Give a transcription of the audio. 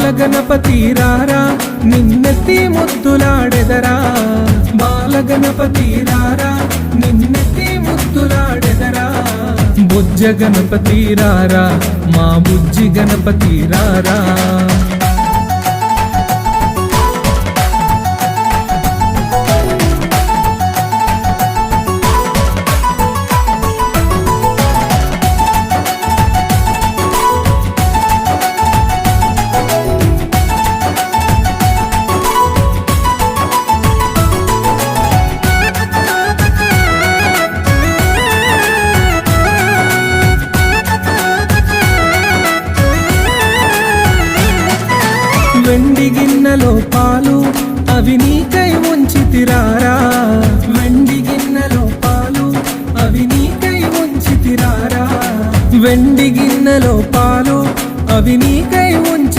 బాలగణపతి రారా నిన్నెత్తి ముద్దులాడెదరా బాలగణపతి రారా నిన్నెత్తి ముద్దులాడెదరా బుజ్జ గణపతి రారా మా బుజ్జి గణపతి రారా వెండి గిన్నెలో పాలు అవి నీకై ఉంచితిరారా వెండి గిన్నెలో పాలు అవి నీకై ఉంచితిరారా వెండి గిన్నెలో పాలు అవి నీకై ఉంచి